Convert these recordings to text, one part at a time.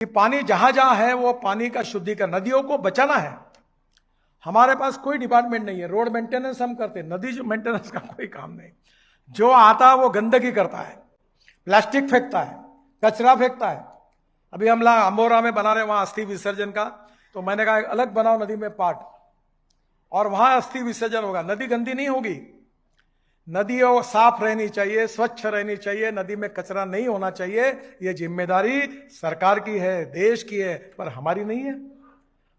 कि पानी जहां जहां है वो पानी का शुद्धिकरण, नदियों को बचाना है। हमारे पास कोई डिपार्टमेंट नहीं है, रोड मेंटेनेंस हम करते हैं, नदी जो मेंटेनेंस का कोई काम नहीं। जो आता है वो गंदगी करता है, प्लास्टिक फेंकता है, कचरा फेंकता है। अभी हम अम्बोरा में बना रहे वहां अस्थि विसर्जन का, तो मैंने कहा अलग बनाओ नदी में पार्ट, और वहां अस्थि विसर्जन होगा। नदी गंदी नहीं होगी, नदी साफ रहनी चाहिए, स्वच्छ रहनी चाहिए, नदी में कचरा नहीं होना चाहिए। ये जिम्मेदारी सरकार की है, देश की है, पर हमारी नहीं है।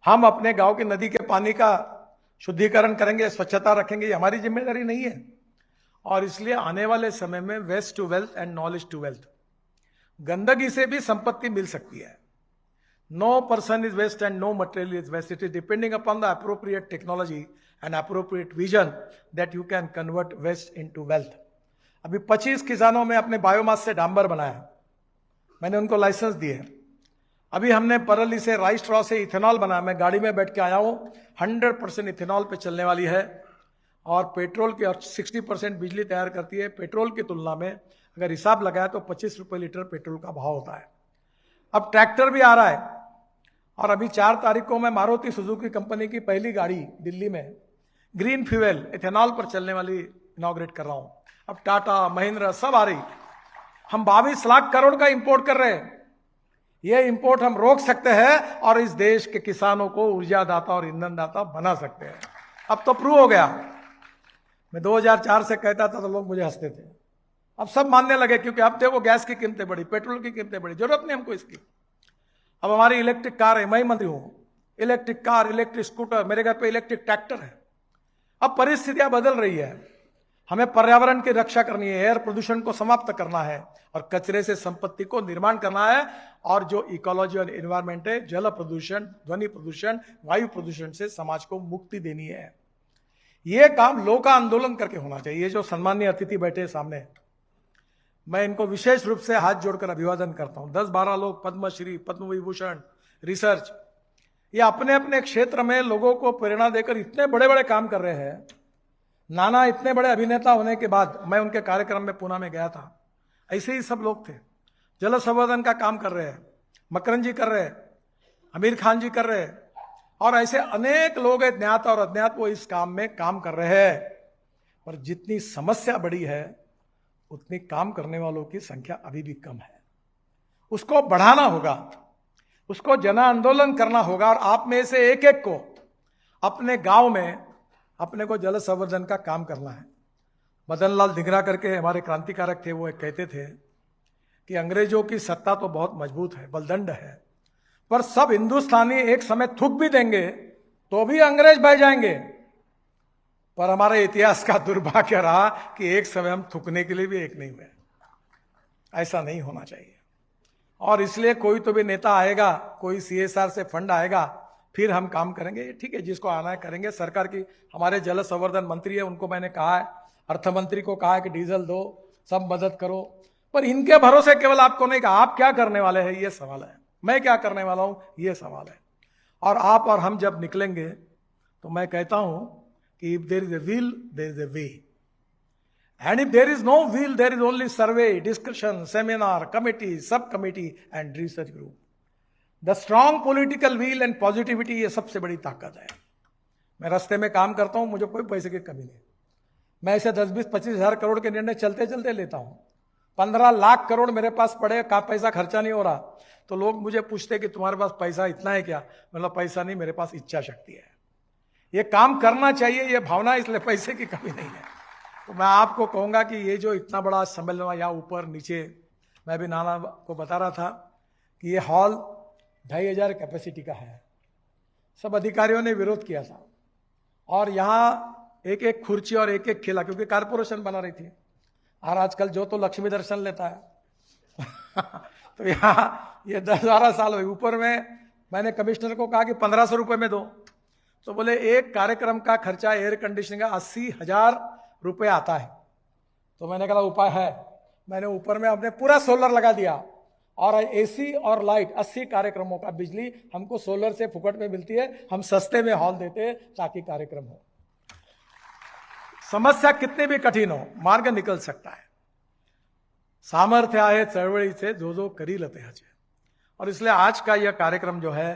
हम अपने गांव की नदी के पानी का शुद्धिकरण करेंगे, स्वच्छता रखेंगे, ये हमारी जिम्मेदारी नहीं है। और इसलिए आने वाले समय में waste to wealth and knowledge to wealth, गंदगी से भी संपत्ति मिल सकती है। No person is waste and no material is waste. It is depending upon the appropriate technology and appropriate vision that you can convert waste into wealth. अभी 25 किसानों में अपने बायोमास से डांबर बनाया, मैंने उनको लाइसेंस दिए। अभी हमने परली से राइस स्ट्रॉ से इथेनॉल बनाया, मैं गाड़ी में बैठ के आया हूं, 100% इथेनॉल पे चलने वाली है, और पेट्रोल की 60% बिजली तैयार करती है। पेट्रोल की तुलना में अगर हिसाब लगाया तो 25 रुपए लीटर पेट्रोल का भाव होता है। अब ट्रैक्टर भी आ रहा है, और अभी 4 तारीख को मैं मारुति सुजुकी कंपनी की पहली गाड़ी दिल्ली में ग्रीन फ्यूल इथेनॉल पर चलने वाली इनॉग्रेट कर रहा हूं। अब टाटा, महिंद्रा सब आ रही। हम 22 लाख करोड़ का इंपोर्ट कर रहे हैं। ये इंपोर्ट हम रोक सकते हैं और इस देश के किसानों को ऊर्जा दाता और ईंधन दाता बना सकते हैं। अब तो प्रूव हो गया। मैं 2004 से कहता था तो लोग मुझे हंसते थे, अब सब मानने लगे, क्योंकि अब देखो गैस की कीमतें बढ़ी, पेट्रोल की कीमतें बढ़ी, जरूरत नहीं हमको इसकी। अब हमारी इलेक्ट्रिक कार है, मैं मंत्री हूं, इलेक्ट्रिक कार, इलेक्ट्रिक स्कूटर, मेरे घर पे इलेक्ट्रिक ट्रैक्टर है। अब परिस्थितियां बदल रही है, हमें पर्यावरण की रक्षा करनी है, एयर प्रदूषण को समाप्त करना है, और कचरे से संपत्ति को निर्माण करना है। और जो इकोलॉजी और एनवायरमेंट है, जल प्रदूषण, ध्वनि प्रदूषण, वायु प्रदूषण से समाज को मुक्ति देनी है। यह काम लोक आंदोलन करके होना चाहिए। जो सम्मानीय अतिथि बैठे सामने, मैं इनको विशेष रूप से हाथ जोड़कर अभिवादन करता हूं। 10-12 लोग पद्मश्री, पद्म विभूषण, रिसर्च, ये अपने अपने क्षेत्र में लोगों को प्रेरणा देकर इतने बड़े बड़े काम कर रहे हैं। नाना इतने बड़े अभिनेता होने के बाद मैं उनके कार्यक्रम में पुणे में गया था, ऐसे ही सब लोग थे। जल संवर्धन का काम कर रहे हैं, मकरन जी कर रहे हैं, आमिर खान जी कर रहे हैं, और ऐसे अनेक लोग हैं, ज्ञात और अज्ञात, वो इस काम में काम कर रहे हैं। पर जितनी समस्या बड़ी है उतनी काम करने वालों की संख्या अभी भी कम है। उसको बढ़ाना होगा, उसको जन आंदोलन करना होगा, और आप में से एक एक को अपने गांव में अपने को जल संवर्धन का काम करना है। मदन लाल धिंगरा करके हमारे क्रांतिकारक थे, वो एक कहते थे कि अंग्रेजों की सत्ता तो बहुत मजबूत है, बलदंड है, पर सब हिंदुस्तानी एक समय थूक भी देंगे तो भी अंग्रेज बह जाएंगे। पर हमारे इतिहास का दुर्भाग्य रहा कि एक समय हम थूकने के लिए भी एक नहीं हुए। ऐसा नहीं होना चाहिए। और इसलिए कोई तो भी नेता आएगा, कोई CSR से फंड आएगा, फिर हम काम करेंगे। ठीक है, जिसको आना है करेंगे। सरकार की, हमारे जल संवर्धन मंत्री है, उनको मैंने कहा है, अर्थ मंत्री को कहा है कि डीजल दो, सब मदद करो। पर इनके भरोसे केवल आपको नहीं कहा, आप क्या करने वाले हैं ये सवाल है, मैं क्या करने वाला हूं ये सवाल है। और आप और हम जब निकलेंगे तो मैं कहता हूं कि if there is a will, there is a way. And if there is no will, there is only survey, discussion, seminar, committee, subcommittee and research group. The strong political will and positivity, ये सबसे बड़ी ताकत है। मैं रास्ते में काम करता हूं, मुझे कोई पैसे की कमी नहीं। मैं ऐसे 10-20-25 हजार करोड़ के निर्णय चलते चलते लेता हूं। 15 लाख करोड़ मेरे पास पड़े, का पैसा खर्चा नहीं हो रहा, तो लोग मुझे पूछते कि तुम्हारे पास पैसा इतना है क्या? मतलब पैसा नहीं, मेरे पास इच्छा शक्ति है। ये काम करना चाहिए, ये भावना, इसलिए पैसे की कमी नहीं है। तो मैं आपको कहूंगा कि ये जो इतना बड़ा सम्मेलन हुआ, यहाँ ऊपर नीचे, मैं भी नाना को बता रहा था कि ये हॉल 2500 कैपेसिटी का है। सब अधिकारियों ने विरोध किया था, और यहाँ एक एक खुर्ची और एक एक खिला, क्योंकि कारपोरेशन बना रही थी। और आजकल जो तो लक्ष्मी दर्शन लेता है तो यहाँ ये 10-12 साल हुए। ऊपर में मैंने कमिश्नर को कहा कि 1500 रुपये में दो, तो बोले एक कार्यक्रम का खर्चा एयर कंडीशनिंग का 80,000 रुपये आता है। तो मैंने कहा उपाय है, मैंने ऊपर में अपने पूरा सोलर लगा दिया, और AC और लाइट 80 कार्यक्रमों का बिजली हमको सोलर से फुकट में मिलती है। हम सस्ते में हॉल देते हैं ताकि कार्यक्रम हो। समस्या कितनी भी कठिन हो, मार्ग निकल सकता है। सामर्थ्य आहे चळवळीचे, जो जो करील त्याचे। और इसलिए आज का यह कार्यक्रम जो है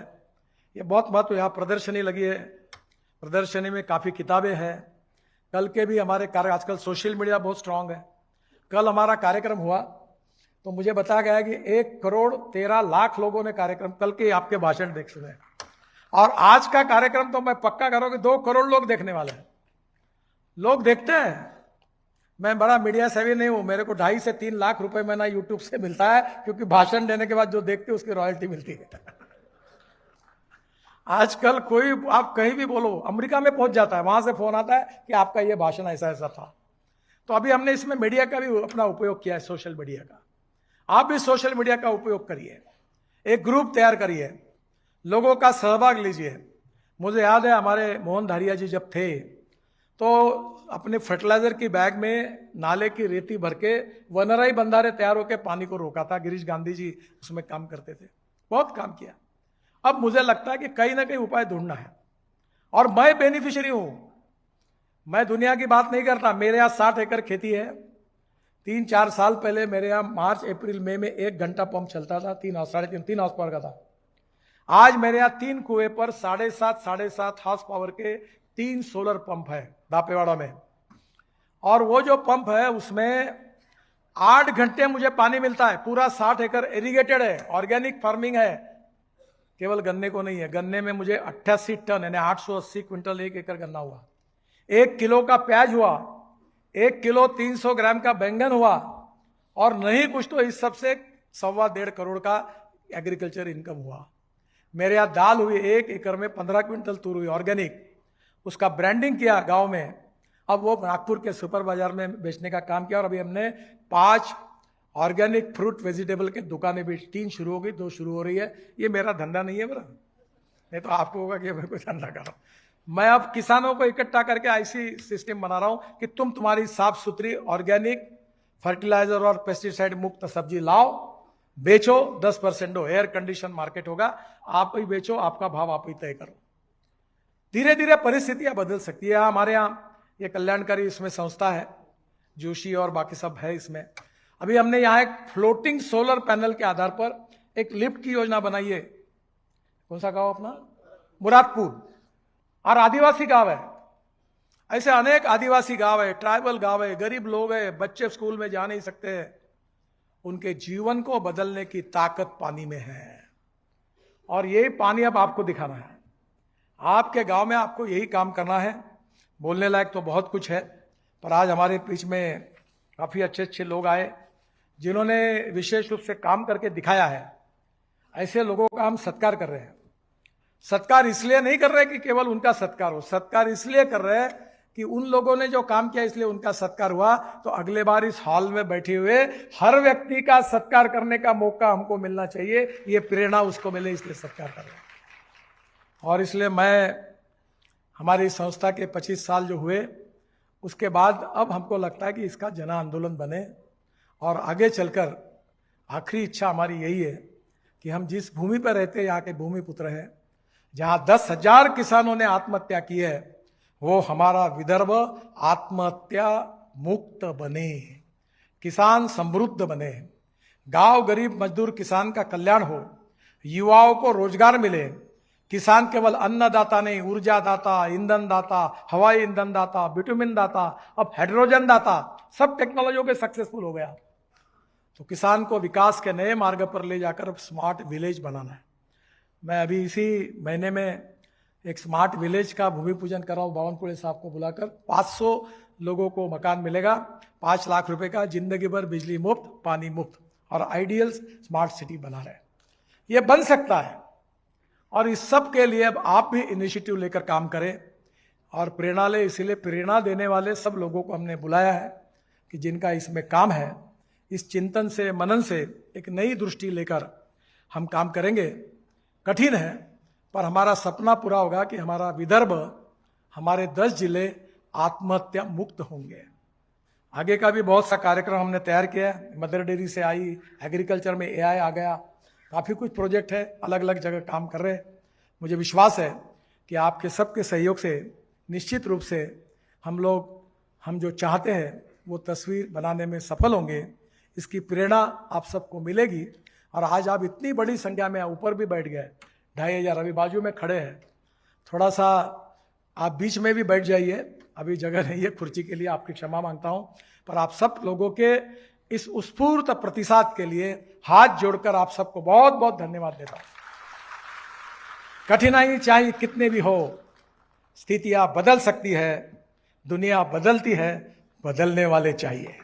ये बहुत महत्व। यहाँ प्रदर्शनी लगी है, प्रदर्शनी में काफ़ी किताबें हैं। कल के भी हमारे कार्य, आजकल सोशल मीडिया बहुत स्ट्रांग है। कल हमारा कार्यक्रम हुआ तो मुझे बताया गया कि 1,13,00,000 लोगों ने कार्यक्रम कल के आपके भाषण देख सुने। और आज का कार्यक्रम तो मैं पक्का कह रहा हूं कि 2 करोड़ लोग देखने वाले हैं। लोग देखते हैं। मैं बड़ा मीडिया सेवी नहीं हूं, मेरे को 2.5 से 3 लाख रुपए महीना यूट्यूब से मिलता है, क्योंकि भाषण देने के बाद जो देखते हैं उसकी रॉयल्टी मिलती है। आजकल कोई आप कहीं भी बोलो, अमेरिका में पहुंच जाता है, वहां से फोन आता है कि आपका ये भाषण ऐसा ऐसा था। तो अभी हमने इसमें मीडिया का भी अपना उपयोग किया है, सोशल मीडिया का। आप भी सोशल मीडिया का उपयोग करिए, एक ग्रुप तैयार करिए, लोगों का सहभाग लीजिए। मुझे याद है हमारे मोहन धारिया जी जब थे तो अपने फर्टिलाइजर की बैग में नाले की रेती भर के वनराई बंधारे तैयार होकर पानी को रोका था। गिरीश गांधी जी उसमें काम करते थे, बहुत काम किया। अब मुझे लगता है कि कहीं ना कहीं उपाय ढूंढना है, और मैं बेनिफिशियरी हूं। मैं दुनिया की बात नहीं करता। मेरे यहाँ 60 एकड़ खेती है। 3-4 साल पहले मेरे यहाँ मार्च अप्रैल मई में 1 घंटा पंप चलता था, 3 हाउस पावर का था। आज मेरे यहाँ 3 कुएं पर 7.5 हाउस पावर के 3 सोलर पंप है दापेवाड़ा में। और वो जो पंप है उसमें 8 घंटे मुझे पानी मिलता है। पूरा 60 एकड़ इरिगेटेड है, ऑर्गेनिक फार्मिंग है। केवल गन्ने को नहीं है, गन्ने में मुझे 88 टन यानी 880 क्विंटल 1 एकड़ गन्ना हुआ। 1 किलो का प्याज हुआ, 1 किलो 300 ग्राम का बैंगन हुआ, और नहीं कुछ तो इस सबसे 1.25 करोड़ का एग्रीकल्चर इनकम हुआ। मेरे यहाँ दाल हुई, 1 एकड़ में 15 क्विंटल तूर हुई ऑर्गेनिक। उसका ब्रांडिंग किया गांव में, अब वो नागपुर के सुपर बाजार में बेचने का काम किया। और अभी हमने 5 ऑर्गेनिक फ्रूट वेजिटेबल के दुकानें भी, 3 शुरू हो गई, 2 शुरू हो रही है। ये मेरा धंधा नहीं है, मेरा नहीं तो आपको होगा कि मैं कोई धंधा कर रहा हूं। मैं अब किसानों को इकट्ठा करके ऐसी सिस्टम बना रहा हूं कि तुम तुम्हारी साफ सुथरी ऑर्गेनिक फर्टिलाइजर और पेस्टिसाइड मुक्त सब्जी लाओ, बेचो, 10% दो, एयर कंडीशन मार्केट होगा, आप ही बेचो, आपका भाव आप ही तय करो। धीरे धीरे परिस्थितियां बदल सकती है। हमारे यहाँ ये कल्याणकारी इसमें संस्था है, जोशी और बाकी सब है इसमें। अभी हमने यहाँ एक फ्लोटिंग सोलर पैनल के आधार पर एक लिफ्ट की योजना बनाई है। कौन सा गांव अपना? मुरादपुर। और आदिवासी गांव है। ऐसे अनेक आदिवासी गांव है, ट्राइबल गांव है, गरीब लोग हैं, बच्चे स्कूल में जा नहीं सकते। उनके जीवन को बदलने की ताकत पानी में है, और यही पानी अब आपको दिखाना है। आपके गांव में आपको यही काम करना है। बोलने लायक तो बहुत कुछ है, पर आज हमारे बीच में काफी अच्छे अच्छे लोग आए जिन्होंने विशेष रूप से काम करके दिखाया है। ऐसे लोगों का हम सत्कार कर रहे हैं। सत्कार इसलिए नहीं कर रहे कि केवल उनका सत्कार हो, सत्कार इसलिए कर रहे हैं कि उन लोगों ने जो काम किया इसलिए उनका सत्कार हुआ। तो अगले बार इस हॉल में बैठे हुए हर व्यक्ति का सत्कार करने का मौका हमको मिलना चाहिए, ये प्रेरणा उसको मिले, इसलिए सत्कार कर रहे हैं। और इसलिए मैं, हमारी संस्था के 25 साल जो हुए उसके बाद अब हमको लगता है कि इसका जन आंदोलन बने, और आगे चलकर आखिरी इच्छा हमारी यही है कि हम जिस भूमि पर रहते हैं, यहाँ के भूमि पुत्र हैं, जहाँ 10,000 किसानों ने आत्महत्या की है, वो हमारा विदर्भ आत्महत्या मुक्त बने, किसान समृद्ध बने, गांव गरीब मजदूर किसान का कल्याण हो, युवाओं को रोजगार मिले। किसान केवल अन्नदाता नहीं, ऊर्जा दाता, ईंधन दाता, हवाई ईंधन दाता, विटामिन दाता, अब हाइड्रोजन दाता, सब टेक्नोलॉजियों के सक्सेसफुल हो गया। तो किसान को विकास के नए मार्ग पर ले जाकर स्मार्ट विलेज बनाना है। मैं अभी इसी महीने में एक स्मार्ट विलेज का भूमि पूजन कर रहा हूँ। बावनकुळे साहब को बुलाकर 500 लोगों को मकान मिलेगा, 5 लाख रुपए का, जिंदगी भर बिजली मुफ्त, पानी मुफ्त, और आइडियल स्मार्ट सिटी बना रहे। ये बन सकता है, और इस सब के लिए अब आप भी इनिशिएटिव लेकर काम करें और प्रेरणा ले। इसीलिए प्रेरणा देने वाले सब लोगों को हमने बुलाया है कि जिनका इसमें काम है, इस चिंतन से, मनन से एक नई दृष्टि लेकर हम काम करेंगे। कठिन है, पर हमारा सपना पूरा होगा कि हमारा विदर्भ, हमारे 10 जिले आत्महत्या मुक्त होंगे। आगे का भी बहुत सा कार्यक्रम हमने तैयार किया है। मदर डेयरी से आई, एग्रीकल्चर में AI आ गया, काफ़ी कुछ प्रोजेक्ट है, अलग अलग जगह काम कर रहे हैं। मुझे विश्वास है कि आपके सबके सहयोग से निश्चित रूप से हम जो चाहते हैं वो तस्वीर बनाने में सफल होंगे। इसकी प्रेरणा आप सबको मिलेगी, और आज आप इतनी बड़ी संख्या में ऊपर भी बैठ गए, 2500 अभी बाजू में खड़े हैं। थोड़ा सा आप बीच में भी बैठ जाइए, अभी जगह नहीं है कुर्सी के लिए, आपकी क्षमा मांगता हूं। पर आप सब लोगों के इस उत्स्फूर्त प्रतिसाद के लिए हाथ जोड़कर आप सबको बहुत बहुत धन्यवाद देता हूं। कठिनाई चाहे कितने भी हो, स्थितियां बदल सकती है, दुनिया बदलती है, बदलने वाले चाहिए।